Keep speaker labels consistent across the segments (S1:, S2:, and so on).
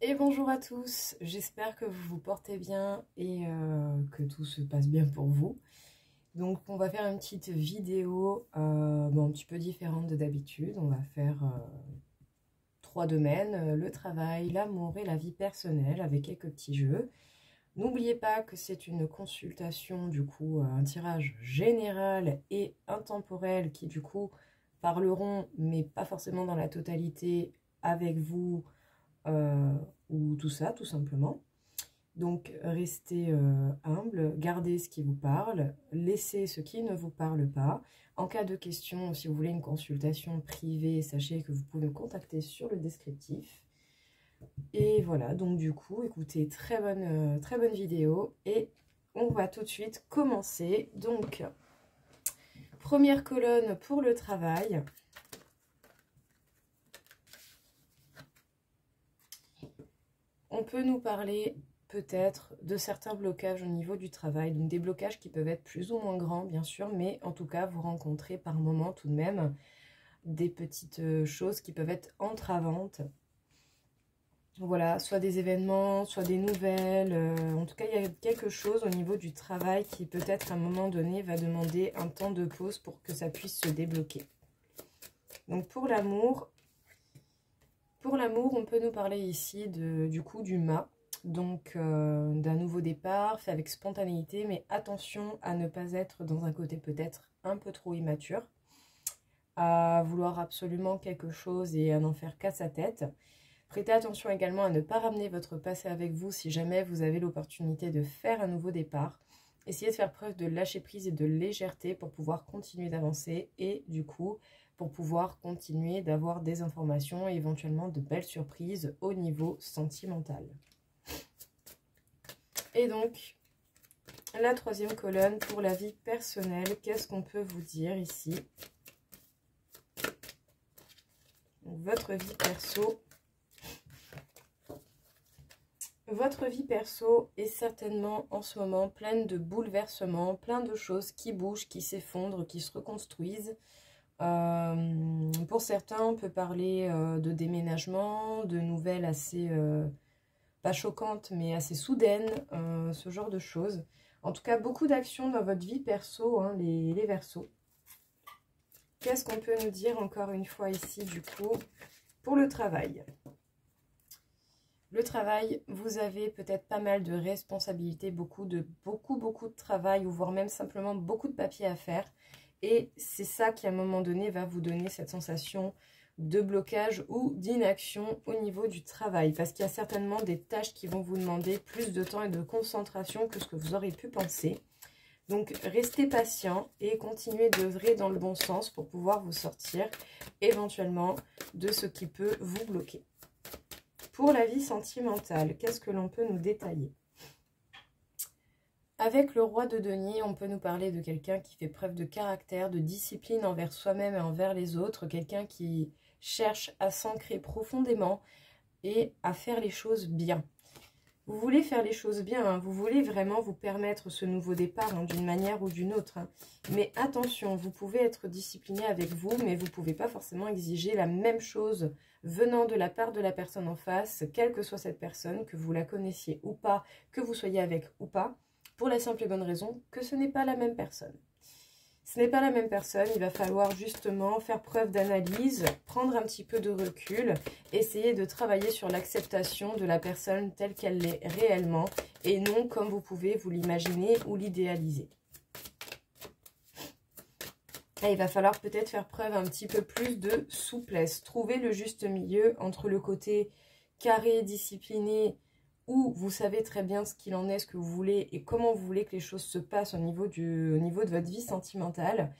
S1: Et bonjour à tous, j'espère que vous vous portez bien et que tout se passe bien pour vous. Donc on va faire une petite vidéo un petit peu différente de d'habitude. On va faire 3 domaines, le travail, l'amour et la vie personnelle avec quelques petits jeux. N'oubliez pas que c'est une consultation, du coup un tirage général et intemporel qui du coup parleront, mais pas forcément dans la totalité, avec vous euh, ou tout ça, tout simplement. Donc, restez humble, gardez ce qui vous parle, laissez ce qui ne vous parle pas. En cas de question, si vous voulez une consultation privée, sachez que vous pouvez me contacter sur le descriptif. Et voilà, donc du coup, écoutez, très bonne vidéo. Et on va tout de suite commencer. Donc, première colonne pour le travail. On peut nous parler peut-être de certains blocages au niveau du travail, donc des blocages qui peuvent être plus ou moins grands bien sûr, mais en tout cas vous rencontrez par moment tout de même des petites choses qui peuvent être entravantes. Voilà, soit des événements, soit des nouvelles, en tout cas il y a quelque chose au niveau du travail qui peut-être à un moment donné va demander un temps de pause pour que ça puisse se débloquer. Donc pour l'amour, on peut nous parler ici du coup du mât. Donc d'un nouveau départ fait avec spontanéité, mais attention à ne pas être dans un côté peut-être un peu trop immature, à vouloir absolument quelque chose et à n'en faire qu'à sa tête. Prêtez attention également à ne pas ramener votre passé avec vous si jamais vous avez l'opportunité de faire un nouveau départ. Essayez de faire preuve de lâcher prise et de légèreté pour pouvoir continuer d'avancer et du coup pour pouvoir continuer d'avoir des informations et éventuellement de belles surprises au niveau sentimental. Et donc, la troisième colonne pour la vie personnelle, qu'est-ce qu'on peut vous dire ici? Votre vie perso. Votre vie perso est certainement en ce moment pleine de bouleversements, plein de choses qui bougent, qui s'effondrent, qui se reconstruisent. Pour certains, on peut parler de déménagement, de nouvelles assez... pas choquante, mais assez soudaine, ce genre de choses. En tout cas, beaucoup d'actions dans votre vie perso, hein, les Verseaux. Qu'est-ce qu'on peut nous dire encore une fois ici, du coup, pour le travail? Le travail, vous avez peut-être pas mal de responsabilités, beaucoup de travail, ou voire même simplement beaucoup de papier à faire. Et c'est ça qui, à un moment donné, va vous donner cette sensation de blocage ou d'inaction au niveau du travail. Parce qu'il y a certainement des tâches qui vont vous demander plus de temps et de concentration que ce que vous aurez pu penser. Donc, restez patient et continuez d'œuvrer dans le bon sens pour pouvoir vous sortir éventuellement de ce qui peut vous bloquer. Pour la vie sentimentale, qu'est-ce que l'on peut nous détailler? Avec le roi de denier, on peut nous parler de quelqu'un qui fait preuve de caractère, de discipline envers soi-même et envers les autres, quelqu'un qui cherche à s'ancrer profondément et à faire les choses bien. Vous voulez faire les choses bien, hein, vous voulez vraiment vous permettre ce nouveau départ hein, d'une manière ou d'une autre. Hein. Mais attention, vous pouvez être discipliné avec vous, mais vous ne pouvez pas forcément exiger la même chose venant de la part de la personne en face, quelle que soit cette personne, que vous la connaissiez ou pas, que vous soyez avec ou pas, pour la simple et bonne raison que ce n'est pas la même personne. Ce n'est pas la même personne, il va falloir justement faire preuve d'analyse, prendre un petit peu de recul, essayer de travailler sur l'acceptation de la personne telle qu'elle l'est réellement et non comme vous pouvez vous l'imaginer ou l'idéaliser. Il va falloir peut-être faire preuve un petit peu plus de souplesse, trouver le juste milieu entre le côté carré, discipliné, où vous savez très bien ce qu'il en est, ce que vous voulez et comment vous voulez que les choses se passent au niveau de votre vie sentimentale.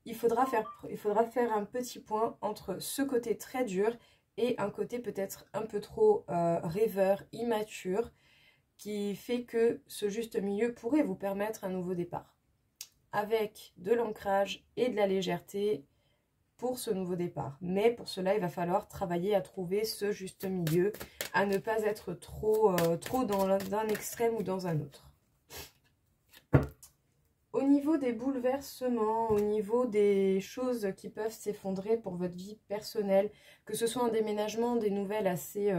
S1: Il faudra faire un petit point entre ce côté très dur et un côté peut-être un peu trop rêveur, immature, qui fait que ce juste milieu pourrait vous permettre un nouveau départ. Avec de l'ancrage et de la légèreté pour ce nouveau départ. Mais pour cela, il va falloir travailler à trouver ce juste milieu, à ne pas être trop dans un extrême ou dans un autre. Au niveau des bouleversements, au niveau des choses qui peuvent s'effondrer pour votre vie personnelle, que ce soit un déménagement, des nouvelles assez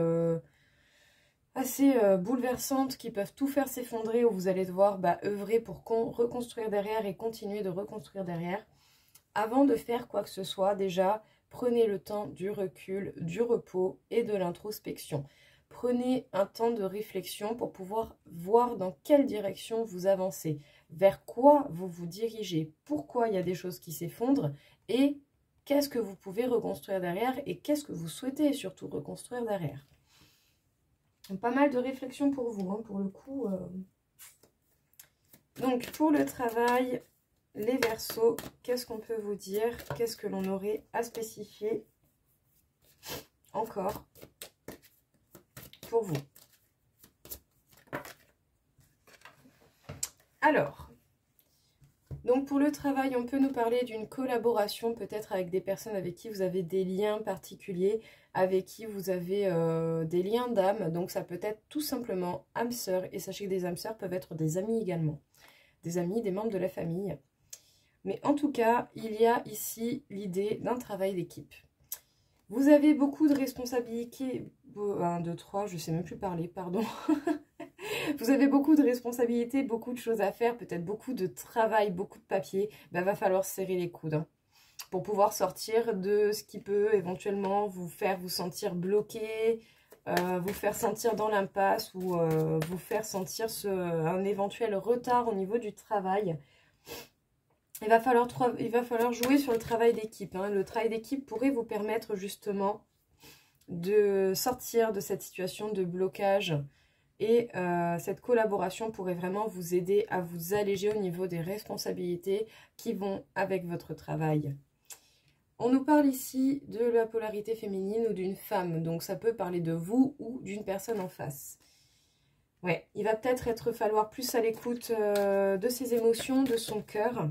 S1: assez bouleversantes qui peuvent tout faire s'effondrer, où vous allez devoir œuvrer pour reconstruire derrière et continuer de reconstruire derrière. Avant de faire quoi que ce soit, déjà, prenez le temps du recul, du repos et de l'introspection. Prenez un temps de réflexion pour pouvoir voir dans quelle direction vous avancez, vers quoi vous vous dirigez, pourquoi il y a des choses qui s'effondrent et qu'est-ce que vous pouvez reconstruire derrière et qu'est-ce que vous souhaitez surtout reconstruire derrière. Donc, pas mal de réflexion pour vous, hein, pour le coup. Donc, pour le travail, les Verseaux, qu'est-ce qu'on peut vous dire? Qu'est-ce que l'on aurait à spécifier encore pour vous? Alors, donc pour le travail, on peut nous parler d'une collaboration peut-être avec des personnes avec qui vous avez des liens particuliers, avec qui vous avez des liens d'âme. Donc ça peut être tout simplement âme sœur, et sachez que des âmes sœurs peuvent être des amis également. Des amis, des membres de la famille. Mais en tout cas, il y a ici l'idée d'un travail d'équipe. Vous avez beaucoup de responsabilités. 1, 2, 3, je ne sais même plus parler, pardon. Vous avez beaucoup de responsabilités, beaucoup de choses à faire, peut-être beaucoup de travail, beaucoup de papier. Va falloir serrer les coudes hein, pour pouvoir sortir de ce qui peut éventuellement vous faire vous sentir bloqué, vous faire sentir dans l'impasse ou vous faire sentir un éventuel retard au niveau du travail. Il va falloir jouer sur le travail d'équipe. Hein. Le travail d'équipe pourrait vous permettre justement de sortir de cette situation de blocage. Et cette collaboration pourrait vraiment vous aider à vous alléger au niveau des responsabilités qui vont avec votre travail. On nous parle ici de la polarité féminine ou d'une femme. Donc ça peut parler de vous ou d'une personne en face. Ouais, il va peut-être falloir plus à l'écoute de ses émotions, de son cœur.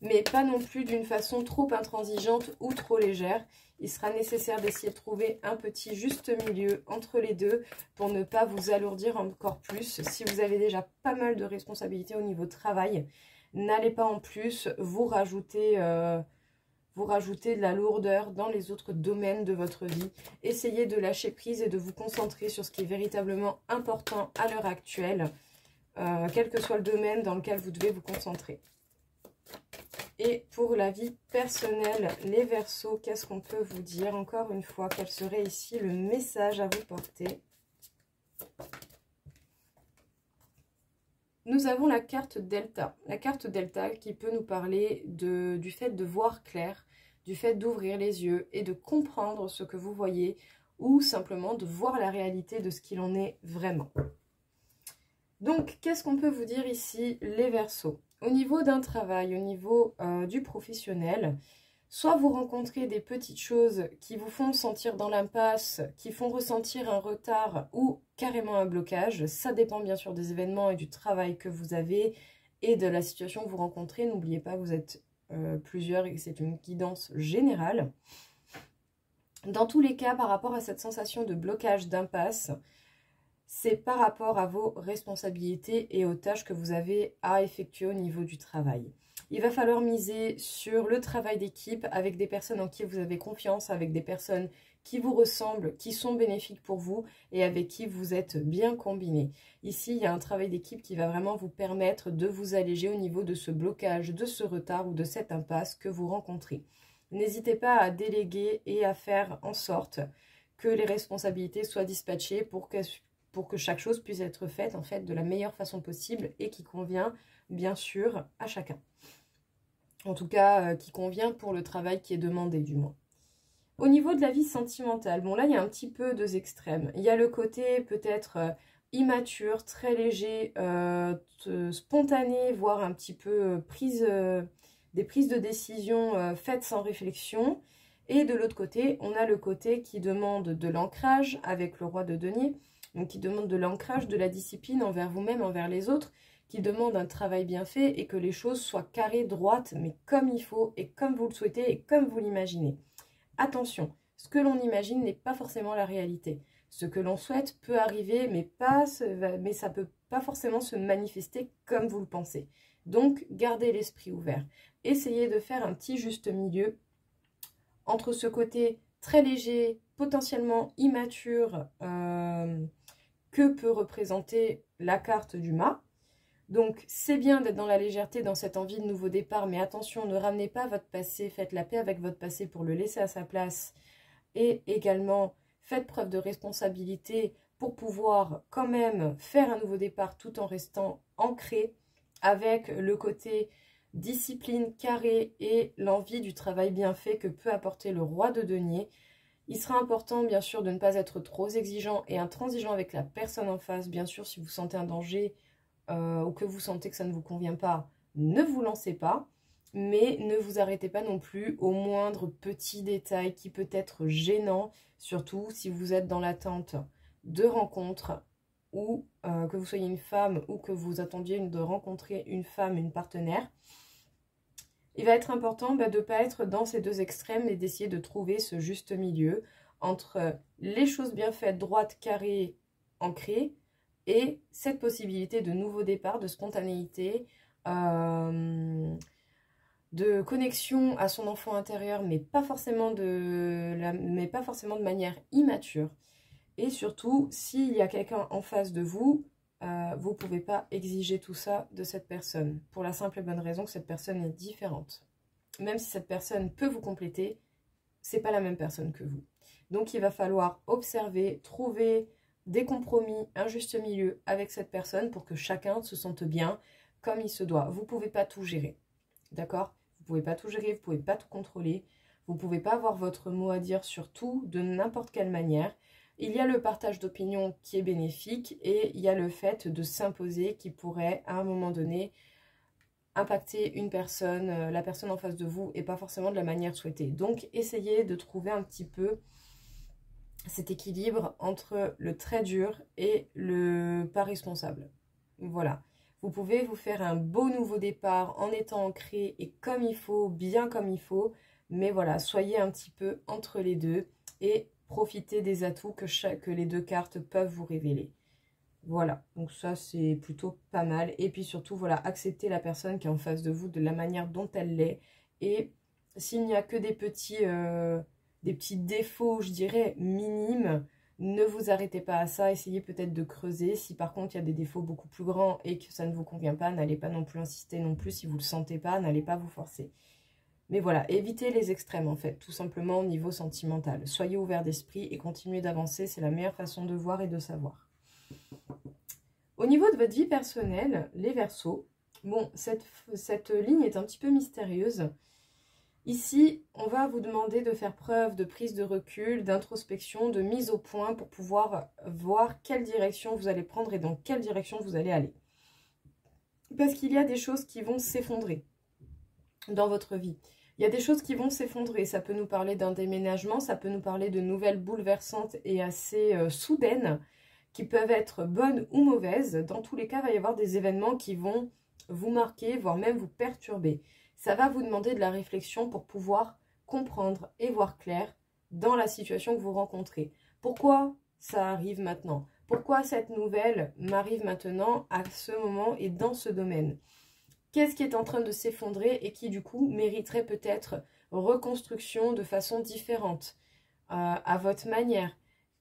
S1: Mais pas non plus d'une façon trop intransigeante ou trop légère. Il sera nécessaire d'essayer de trouver un petit juste milieu entre les deux pour ne pas vous alourdir encore plus. Si vous avez déjà pas mal de responsabilités au niveau travail, n'allez pas en plus vous rajouter de la lourdeur dans les autres domaines de votre vie. Essayez de lâcher prise et de vous concentrer sur ce qui est véritablement important à l'heure actuelle, quel que soit le domaine dans lequel vous devez vous concentrer. Et pour la vie personnelle, les Verseaux, qu'est-ce qu'on peut vous dire? Encore une fois, quel serait ici le message à vous porter? Nous avons la carte Delta. La carte Delta qui peut nous parler du fait de voir clair, du fait d'ouvrir les yeux et de comprendre ce que vous voyez ou simplement de voir la réalité de ce qu'il en est vraiment. Donc, qu'est-ce qu'on peut vous dire ici, les Verseaux? Au niveau d'un travail, au niveau du professionnel, soit vous rencontrez des petites choses qui vous font sentir dans l'impasse, qui font ressentir un retard ou carrément un blocage. Ça dépend bien sûr des événements et du travail que vous avez et de la situation que vous rencontrez. N'oubliez pas, vous êtes plusieurs et que c'est une guidance générale. Dans tous les cas, par rapport à cette sensation de blocage, d'impasse, c'est par rapport à vos responsabilités et aux tâches que vous avez à effectuer au niveau du travail. Il va falloir miser sur le travail d'équipe avec des personnes en qui vous avez confiance, avec des personnes qui vous ressemblent, qui sont bénéfiques pour vous et avec qui vous êtes bien combinés. Ici, il y a un travail d'équipe qui va vraiment vous permettre de vous alléger au niveau de ce blocage, de ce retard ou de cette impasse que vous rencontrez. N'hésitez pas à déléguer et à faire en sorte que les responsabilités soient dispatchées pour que chaque chose puisse être faite en fait de la meilleure façon possible et qui convient bien sûr à chacun. En tout cas, qui convient pour le travail qui est demandé du moins. Au niveau de la vie sentimentale, bon là il y a un petit peu deux extrêmes. Il y a le côté peut-être immature, très léger, spontané, voire un petit peu des prises de décision faites sans réflexion. Et de l'autre côté, on a le côté qui demande de l'ancrage avec le roi de denier. Donc qui demande de l'ancrage, de la discipline envers vous-même, envers les autres, qui demande un travail bien fait et que les choses soient carrées, droites, mais comme il faut et comme vous le souhaitez et comme vous l'imaginez. Attention, ce que l'on imagine n'est pas forcément la réalité. Ce que l'on souhaite peut arriver, mais ça ne peut pas forcément se manifester comme vous le pensez. Donc, gardez l'esprit ouvert. Essayez de faire un petit juste milieu entre ce côté très léger, potentiellement immature, que peut représenter la carte du mât. Donc, c'est bien d'être dans la légèreté, dans cette envie de nouveau départ, mais attention, ne ramenez pas votre passé, faites la paix avec votre passé pour le laisser à sa place. Et également, faites preuve de responsabilité pour pouvoir quand même faire un nouveau départ tout en restant ancré avec le côté discipline, carré et l'envie du travail bien fait que peut apporter le roi de denier. Il sera important, bien sûr, de ne pas être trop exigeant et intransigeant avec la personne en face. Bien sûr, si vous sentez un danger ou que vous sentez que ça ne vous convient pas, ne vous lancez pas. Mais ne vous arrêtez pas non plus au moindre petit détail qui peut être gênant, surtout si vous êtes dans l'attente de rencontres ou que vous soyez une femme ou que vous attendiez de rencontrer une femme, une partenaire. Il va être important de ne pas être dans ces deux extrêmes et d'essayer de trouver ce juste milieu entre les choses bien faites, droites, carrées, ancrées, et cette possibilité de nouveau départ, de spontanéité, de connexion à son enfant intérieur, mais pas forcément de manière immature. Et surtout, s'il y a quelqu'un en face de vous, vous ne pouvez pas exiger tout ça de cette personne, pour la simple et bonne raison que cette personne est différente. Même si cette personne peut vous compléter, c'est pas la même personne que vous. Donc il va falloir observer, trouver des compromis, un juste milieu avec cette personne pour que chacun se sente bien comme il se doit. Vous ne pouvez pas tout gérer, d'accord? Vous ne pouvez pas tout gérer, vous ne pouvez pas tout contrôler, vous ne pouvez pas avoir votre mot à dire sur tout de n'importe quelle manière. Il y a le partage d'opinion qui est bénéfique et il y a le fait de s'imposer qui pourrait à un moment donné impacter une personne, la personne en face de vous et pas forcément de la manière souhaitée. Donc essayez de trouver un petit peu cet équilibre entre le très dur et le pas responsable. Voilà. Vous pouvez vous faire un beau nouveau départ en étant ancré et comme il faut, bien comme il faut. Mais voilà, soyez un petit peu entre les deux et profitez des atouts que les deux cartes peuvent vous révéler. Voilà, donc ça c'est plutôt pas mal. Et puis surtout, voilà, acceptez la personne qui est en face de vous de la manière dont elle l'est. Et s'il n'y a que des petits défauts, je dirais, minimes, ne vous arrêtez pas à ça. Essayez peut-être de creuser. Si par contre il y a des défauts beaucoup plus grands et que ça ne vous convient pas, n'allez pas non plus insister non plus. Si vous ne le sentez pas, n'allez pas vous forcer. Mais voilà, évitez les extrêmes en fait, tout simplement au niveau sentimental. Soyez ouverts d'esprit et continuez d'avancer. C'est la meilleure façon de voir et de savoir. Au niveau de votre vie personnelle, les Verseaux, bon, cette ligne est un petit peu mystérieuse. Ici, on va vous demander de faire preuve de prise de recul, d'introspection, de mise au point pour pouvoir voir quelle direction vous allez prendre et dans quelle direction vous allez aller. Parce qu'il y a des choses qui vont s'effondrer dans votre vie. Il y a des choses qui vont s'effondrer. Ça peut nous parler d'un déménagement, ça peut nous parler de nouvelles bouleversantes et assez soudaines, qui peuvent être bonnes ou mauvaises. Dans tous les cas, il va y avoir des événements qui vont vous marquer, voire même vous perturber. Ça va vous demander de la réflexion pour pouvoir comprendre et voir clair dans la situation que vous rencontrez. Pourquoi ça arrive maintenant? Pourquoi cette nouvelle m'arrive maintenant, à ce moment et dans ce domaine? Qu'est-ce qui est en train de s'effondrer et qui, du coup, mériterait peut-être reconstruction de façon différente, à votre manière?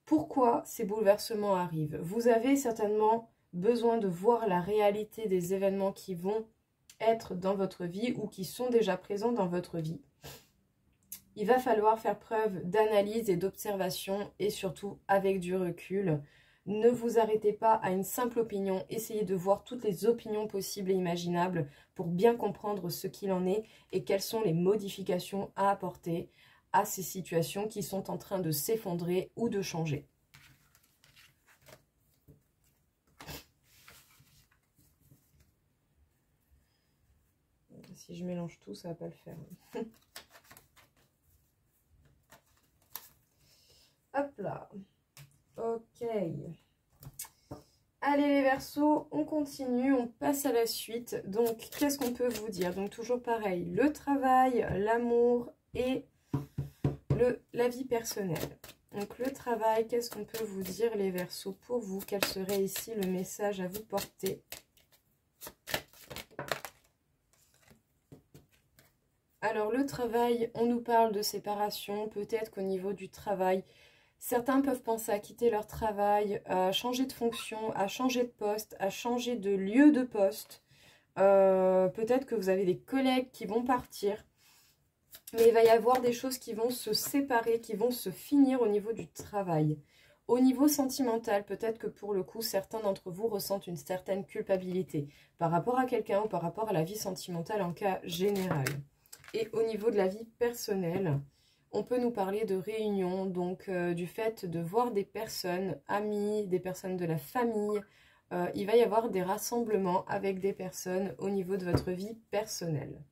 S1: Pourquoi ces bouleversements arrivent? Vous avez certainement besoin de voir la réalité des événements qui vont être dans votre vie ou qui sont déjà présents dans votre vie. Il va falloir faire preuve d'analyse et d'observation et surtout avec du recul. Ne vous arrêtez pas à une simple opinion. Essayez de voir toutes les opinions possibles et imaginables pour bien comprendre ce qu'il en est et quelles sont les modifications à apporter à ces situations qui sont en train de s'effondrer ou de changer. Si je mélange tout, ça va pas le faire. Hop là. Ok. Allez les Verseaux, on continue, on passe à la suite. Donc, qu'est-ce qu'on peut vous dire? Donc, toujours pareil, le travail, l'amour et la vie personnelle. Donc, le travail, qu'est-ce qu'on peut vous dire les Verseaux pour vous? Quel serait ici le message à vous porter? Alors le travail, on nous parle de séparation, peut-être qu'au niveau du travail, certains peuvent penser à quitter leur travail, à changer de fonction, à changer de poste, à changer de lieu de poste. Peut-être que vous avez des collègues qui vont partir. Mais il va y avoir des choses qui vont se séparer, qui vont se finir au niveau du travail. Au niveau sentimental, peut-être que pour le coup, certains d'entre vous ressentent une certaine culpabilité par rapport à quelqu'un ou par rapport à la vie sentimentale en cas général. Et au niveau de la vie personnelle, on peut nous parler de réunions, donc du fait de voir des personnes, amis, des personnes de la famille. Il va y avoir des rassemblements avec des personnes au niveau de votre vie personnelle.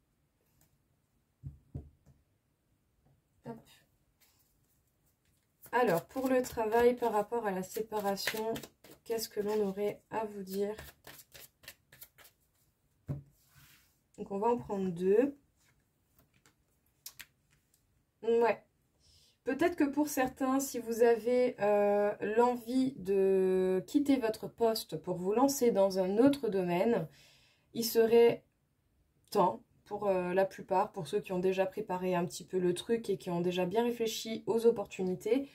S1: Hop. Alors, pour le travail par rapport à la séparation, qu'est-ce que l'on aurait à vous dire? Donc, on va en prendre deux. Ouais. Peut-être que pour certains, si vous avez l'envie de quitter votre poste pour vous lancer dans un autre domaine, il serait temps, pour la plupart, pour ceux qui ont déjà préparé un petit peu le truc et qui ont déjà bien réfléchi aux opportunités,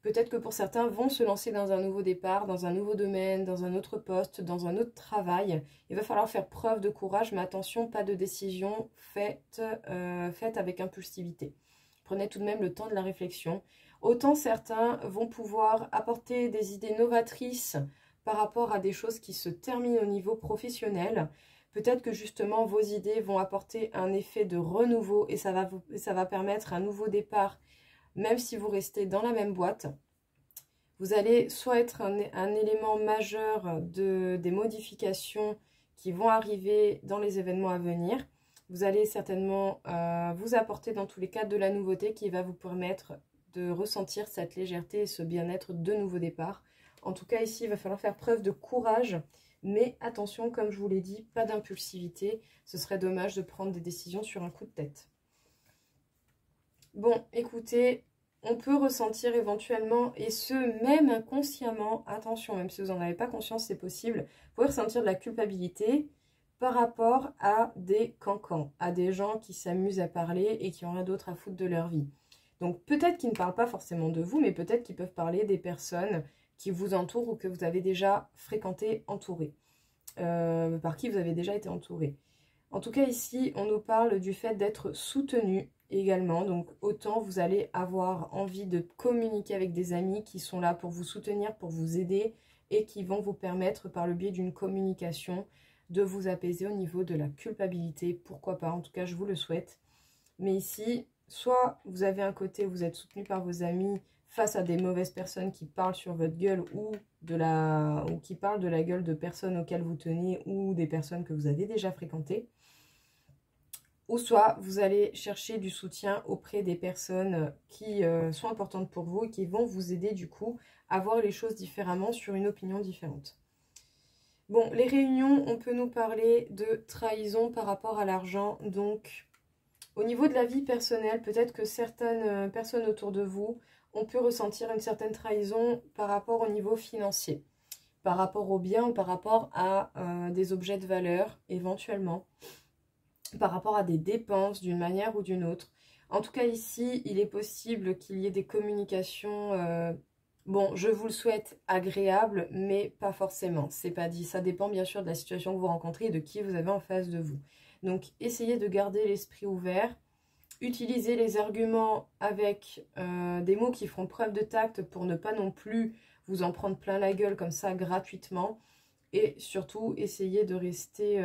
S1: peut-être que pour certains vont se lancer dans un nouveau départ, dans un nouveau domaine, dans un autre poste, dans un autre travail. Il va falloir faire preuve de courage, mais attention, pas de décision faite avec impulsivité. Prenez tout de même le temps de la réflexion. Autant certains vont pouvoir apporter des idées novatrices par rapport à des choses qui se terminent au niveau professionnel. Peut-être que justement vos idées vont apporter un effet de renouveau et ça va permettre un nouveau départ, même si vous restez dans la même boîte. Vous allez soit être un élément majeur des modifications qui vont arriver dans les événements à venir. Vous allez certainement vous apporter dans tous les cas de la nouveauté qui va vous permettre de ressentir cette légèreté et ce bien-être de nouveau départ. En tout cas, ici, il va falloir faire preuve de courage. Mais attention, comme je vous l'ai dit, pas d'impulsivité. Ce serait dommage de prendre des décisions sur un coup de tête. Bon, écoutez, on peut ressentir éventuellement, et ce, même inconsciemment, attention, même si vous n'en avez pas conscience, c'est possible, vous pouvez ressentir de la culpabilité par rapport à des cancans, à des gens qui s'amusent à parler et qui n'ont rien d'autre à foutre de leur vie. Donc peut-être qu'ils ne parlent pas forcément de vous, mais peut-être qu'ils peuvent parler des personnes qui vous entourent ou que vous avez déjà fréquenté, entouré, par qui vous avez déjà été entouré. En tout cas ici, on nous parle du fait d'être soutenu également. Donc autant vous allez avoir envie de communiquer avec des amis qui sont là pour vous soutenir, pour vous aider et qui vont vous permettre par le biais d'une communication de vous apaiser au niveau de la culpabilité. Pourquoi pas, en tout cas je vous le souhaite. Mais ici, soit vous avez un côté où vous êtes soutenu par vos amis face à des mauvaises personnes qui parlent sur votre gueule ou qui parlent de la gueule de personnes auxquelles vous tenez ou des personnes que vous avez déjà fréquentées. Ou soit vous allez chercher du soutien auprès des personnes qui sont importantes pour vous et qui vont vous aider du coup à voir les choses différemment sur une opinion différente. Bon, les réunions, on peut nous parler de trahison par rapport à l'argent. Donc, au niveau de la vie personnelle, peut-être que certaines personnes autour de vous, on peut ressentir une certaine trahison par rapport au niveau financier, par rapport aux biens ou par rapport à des objets de valeur, éventuellement, par rapport à des dépenses d'une manière ou d'une autre. En tout cas, ici, il est possible qu'il y ait des communications... Bon, je vous le souhaite agréable, mais pas forcément. C'est pas dit. Ça dépend bien sûr de la situation que vous rencontrez et de qui vous avez en face de vous. Donc, essayez de garder l'esprit ouvert. Utilisez les arguments avec des mots qui feront preuve de tact pour ne pas non plus vous en prendre plein la gueule comme ça gratuitement. Et surtout, essayez de rester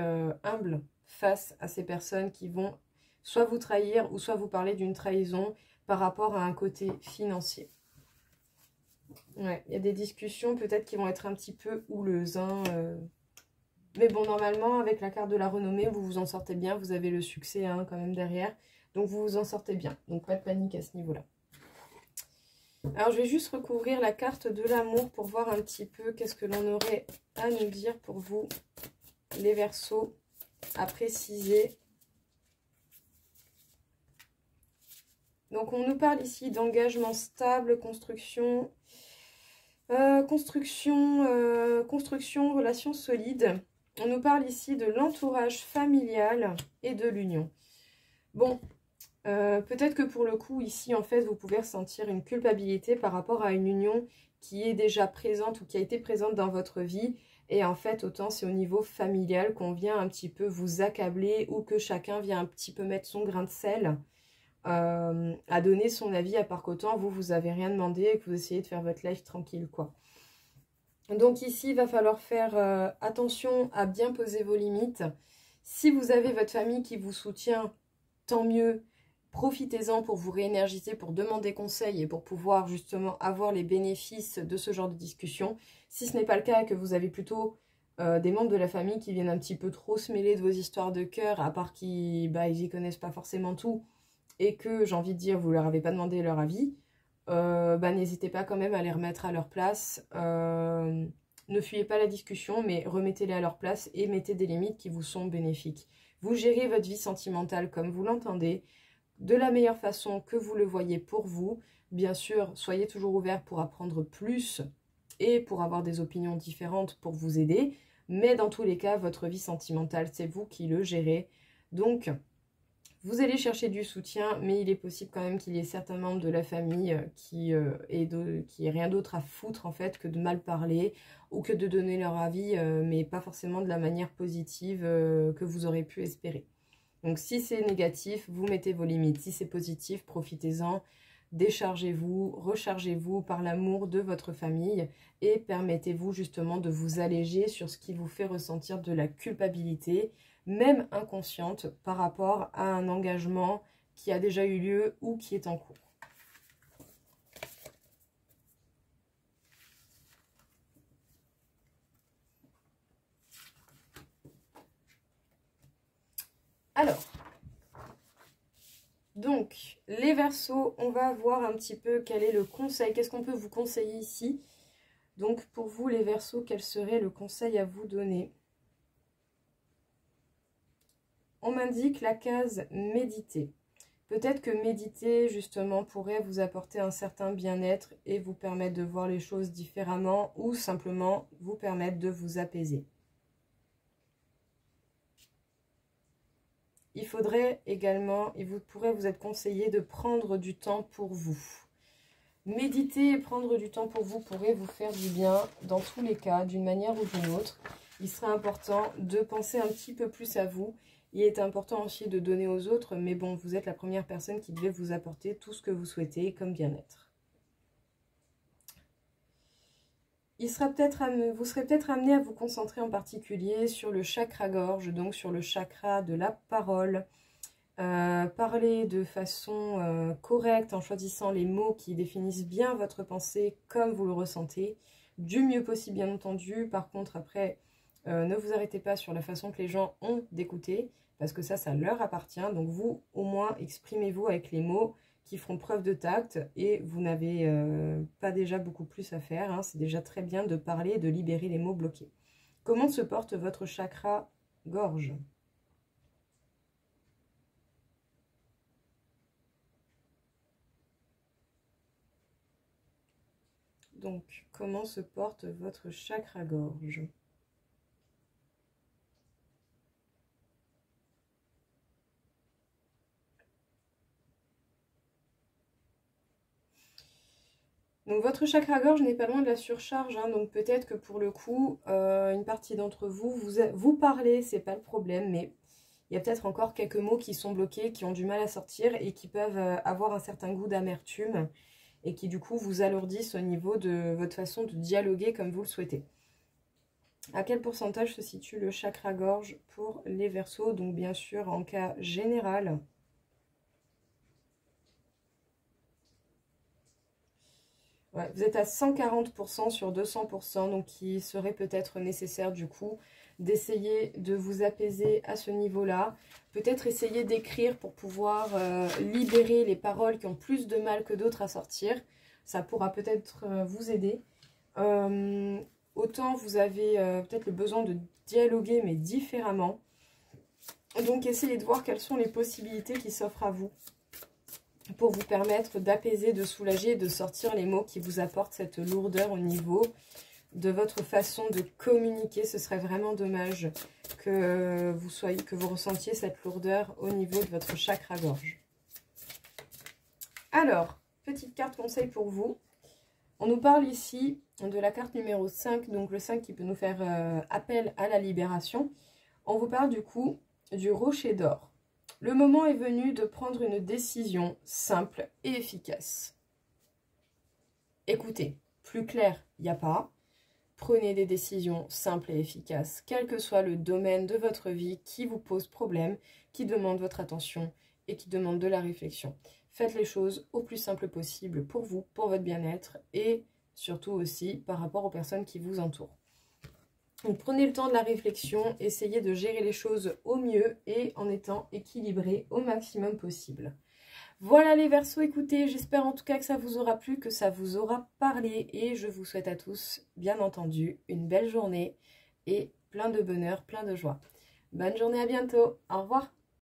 S1: humble face à ces personnes qui vont soit vous trahir ou soit vous parler d'une trahison par rapport à un côté financier. Ouais, il y a des discussions peut-être qui vont être un petit peu houleuses. Hein, mais bon, normalement, avec la carte de la renommée, vous vous en sortez bien. Vous avez le succès hein, quand même derrière. Donc, vous vous en sortez bien. Donc, pas de panique à ce niveau-là. Alors, je vais juste recouvrir la carte de l'amour pour voir un petit peu qu'est-ce que l'on aurait à nous dire pour vous, les Verseaux, à préciser. Donc, on nous parle ici d'engagement stable, construction, relation solide. On nous parle ici de l'entourage familial et de l'union. Bon, Peut-être que pour le coup, ici, en fait, vous pouvez ressentir une culpabilité par rapport à une union qui est déjà présente ou qui a été présente dans votre vie. Et en fait, autant c'est au niveau familial qu'on vient un petit peu vous accabler ou que chacun vient un petit peu mettre son grain de sel à donner son avis, à part qu'autant vous avez rien demandé et que vous essayez de faire votre life tranquille, quoi. Donc ici, il va falloir faire attention à bien poser vos limites. Si vous avez votre famille qui vous soutient, tant mieux. Profitez-en pour vous réénergiser, pour demander conseil et pour pouvoir justement avoir les bénéfices de ce genre de discussion. Si ce n'est pas le cas et que vous avez plutôt des membres de la famille qui viennent un petit peu trop se mêler de vos histoires de cœur, à part qu'ils y connaissent pas forcément tout, et que, j'ai envie de dire, vous leur avez pas demandé leur avis, n'hésitez pas quand même à les remettre à leur place. Ne fuyez pas la discussion, mais remettez-les à leur place et mettez des limites qui vous sont bénéfiques. Vous gérez votre vie sentimentale comme vous l'entendez, de la meilleure façon que vous le voyez pour vous. Bien sûr, soyez toujours ouvert pour apprendre plus et pour avoir des opinions différentes pour vous aider. Mais dans tous les cas, votre vie sentimentale, c'est vous qui le gérez. Donc, vous allez chercher du soutien, mais il est possible quand même qu'il y ait certains membres de la famille qui aient rien d'autre à foutre en fait que de mal parler ou que de donner leur avis, mais pas forcément de la manière positive que vous aurez pu espérer. Donc si c'est négatif, vous mettez vos limites. Si c'est positif, profitez-en, déchargez-vous, rechargez-vous par l'amour de votre famille et permettez-vous justement de vous alléger sur ce qui vous fait ressentir de la culpabilité, même inconsciente, par rapport à un engagement qui a déjà eu lieu ou qui est en cours. Alors, donc, les Verseaux, on va voir un petit peu quel est le conseil, qu'est-ce qu'on peut vous conseiller ici. Donc, pour vous, les Verseaux, quel serait le conseil à vous donner? On m'indique la case méditer. Peut-être que méditer, justement, pourrait vous apporter un certain bien-être et vous permettre de voir les choses différemment ou simplement vous permettre de vous apaiser. Il faudrait également, et vous pourrez vous être conseillé de prendre du temps pour vous. Méditer et prendre du temps pour vous pourrait vous faire du bien dans tous les cas, d'une manière ou d'une autre. Il serait important de penser un petit peu plus à vous. Il est important aussi de donner aux autres, mais bon, vous êtes la première personne qui devait vous apporter tout ce que vous souhaitez comme bien-être. Vous serez peut-être amené à vous concentrer en particulier sur le chakra-gorge, donc sur le chakra de la parole. Parler de façon correcte en choisissant les mots qui définissent bien votre pensée comme vous le ressentez, du mieux possible bien entendu. Par contre après, ne vous arrêtez pas sur la façon que les gens ont d'écouter, parce que ça leur appartient. Donc vous, au moins, exprimez-vous avec les mots qui feront preuve de tact et vous n'avez pas déjà beaucoup plus à faire. Hein. C'est déjà très bien de parler et de libérer les mots bloqués. Comment se porte votre chakra gorge ? Donc, comment se porte votre chakra-gorge? Donc, votre chakra-gorge n'est pas loin de la surcharge. Hein, donc, peut-être que pour le coup, une partie d'entre vous, vous parlez, c'est pas le problème, mais il y a peut-être encore quelques mots qui sont bloqués, qui ont du mal à sortir et qui peuvent avoir un certain goût d'amertume et qui du coup vous alourdissent au niveau de votre façon de dialoguer comme vous le souhaitez. À quel pourcentage se situe le chakra-gorge pour les Verseaux? Donc bien sûr en cas général. Ouais, vous êtes à 140% sur 200%, donc il serait peut-être nécessaire du coup d'essayer de vous apaiser à ce niveau-là. Peut-être essayer d'écrire pour pouvoir libérer les paroles qui ont plus de mal que d'autres à sortir. Ça pourra peut-être vous aider. Autant vous avez peut-être le besoin de dialoguer, mais différemment. Donc essayez de voir quelles sont les possibilités qui s'offrent à vous pour vous permettre d'apaiser, de soulager, de sortir les mots qui vous apportent cette lourdeur au niveau de votre façon de communiquer. Ce serait vraiment dommage que vous ressentiez cette lourdeur au niveau de votre chakra-gorge. Alors, petite carte conseil pour vous. On nous parle ici de la carte numéro 5, donc le 5 qui peut nous faire appel à la libération. On vous parle du coup du rocher d'or. Le moment est venu de prendre une décision simple et efficace. Écoutez, plus clair, il n'y a pas. Prenez des décisions simples et efficaces, quel que soit le domaine de votre vie qui vous pose problème, qui demande votre attention et qui demande de la réflexion. Faites les choses au plus simple possible pour vous, pour votre bien-être et surtout aussi par rapport aux personnes qui vous entourent. Donc prenez le temps de la réflexion, essayez de gérer les choses au mieux et en étant équilibré au maximum possible. Voilà les Verseaux, écoutez, j'espère en tout cas que ça vous aura plu, que ça vous aura parlé et je vous souhaite à tous, bien entendu, une belle journée et plein de bonheur, plein de joie. Bonne journée, à bientôt, au revoir.